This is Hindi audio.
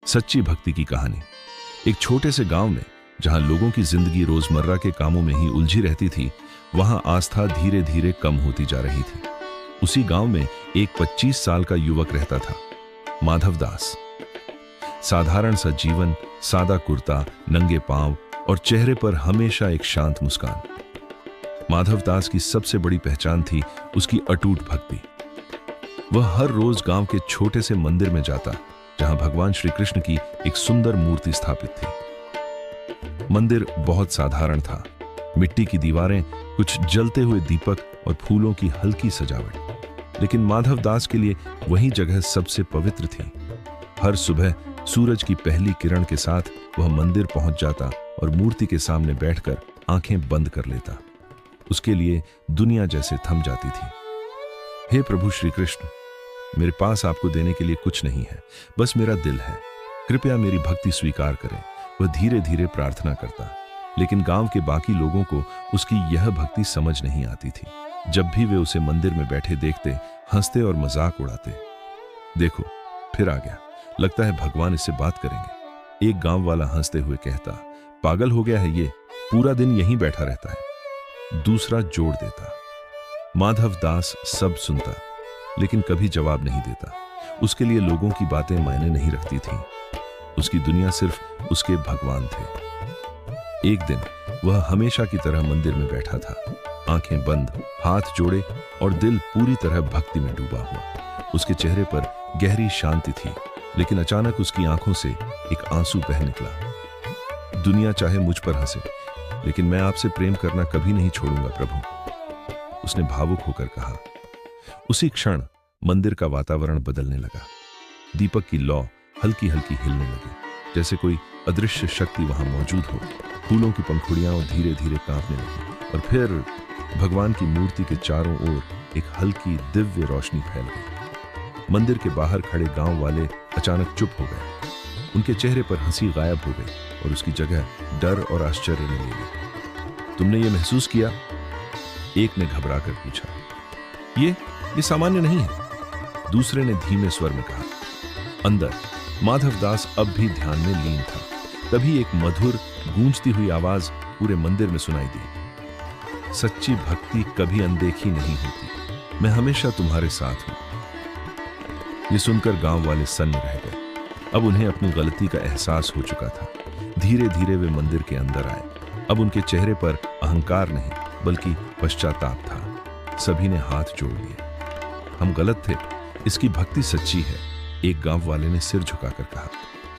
सच्ची भक्ति की कहानी। एक छोटे से गांव में जहां लोगों की जिंदगी रोजमर्रा के कामों में ही उलझी रहती थी, वहां आस्था धीरे धीरे कम होती जा रही थी। उसी गांव में एक 25 साल का युवक रहता था, माधव दास। साधारण सा जीवन, सादा कुर्ता, नंगे पांव और चेहरे पर हमेशा एक शांत मुस्कान। माधव दास की सबसे बड़ी पहचान थी उसकी अटूट भक्ति। वह हर रोज गांव के छोटे से मंदिर में जाता, जहां भगवान श्री कृष्ण की एक सुंदर मूर्ति स्थापित थी। मंदिर बहुत साधारण था, मिट्टी की दीवारें, कुछ जलते हुए दीपक और फूलों की हल्की सजावट। लेकिन माधव दास के लिए वही जगह सबसे पवित्र थी। हर सुबह सूरज की पहली किरण के साथ वह मंदिर पहुंच जाता और मूर्ति के सामने बैठकर आंखें बंद कर लेता। उसके लिए दुनिया जैसे थम जाती थी। हे प्रभु श्री कृष्ण, मेरे पास आपको देने के लिए कुछ नहीं है, बस मेरा दिल है। कृपया मेरी भक्ति स्वीकार करें। वह धीरे धीरे प्रार्थना करता, लेकिन गांव के बाकी लोगों को उसकी यह भक्ति समझ नहीं आती थी। जब भी वे उसे मंदिर में बैठे देखते, हंसते और मजाक उड़ाते। देखो, फिर आ गया, लगता है भगवान इससे बात करेंगे। एक गांव वाला हंसते हुए कहता, पागल हो गया है ये, पूरा दिन यहीं बैठा रहता है। दूसरा जोड़ देता। माधव दास सब सुनता, लेकिन कभी जवाब नहीं देता। उसके लिए लोगों की बातें मायने नहीं रखती थीं। उसकी दुनिया सिर्फ उसके भगवान थे। एक दिन वह हमेशा की तरह मंदिर में बैठा था, आंखें बंद, हाथ जोड़े और दिल पूरी तरह भक्ति में डूबा हुआ। उसके चेहरे पर गहरी शांति थी, लेकिन अचानक उसकी आंखों से एक आंसू बह निकला। दुनिया चाहे मुझ पर हंसे, लेकिन मैं आपसे प्रेम करना कभी नहीं छोड़ूंगा प्रभु, उसने भावुक होकर कहा। उसी क्षण मंदिर का वातावरण बदलने लगा। दीपक की लौ हल्की हल्की हिलने लगी, जैसे कोई अदृश्य शक्ति वहां मौजूद हो। फूलों की पंखुड़ियां धीरे धीरे कांपने लगी और फिर भगवान की मूर्ति के चारों ओर एक हल्की दिव्य रोशनी फैल गई। मंदिर के बाहर खड़े गांव वाले अचानक चुप हो गए। उनके चेहरे पर हंसी गायब हो गई और उसकी जगह डर और आश्चर्य ने ले ली। तुमने ये महसूस किया? एक ने घबरा कर पूछा। ये सामान्य नहीं है, दूसरे ने धीमे स्वर में कहा। अंदर माधव दास अब भी ध्यान में लीन था। तभी एक मधुर गूंजती हुई आवाज पूरे मंदिर में सुनाई दी। सच्ची भक्ति कभी अनदेखी नहीं होती, मैं हमेशा तुम्हारे साथ हूं। ये सुनकर गांव वाले सन्न रह गए। अब उन्हें अपनी गलती का एहसास हो चुका था। धीरे धीरे वे मंदिर के अंदर आए। अब उनके चेहरे पर अहंकार नहीं, बल्कि पश्चाताप था। सभी ने हाथ जोड़ लिए। हम गलत थे, इसकी भक्ति सच्ची है, एक गांव वाले ने सिर झुकाकर कहा।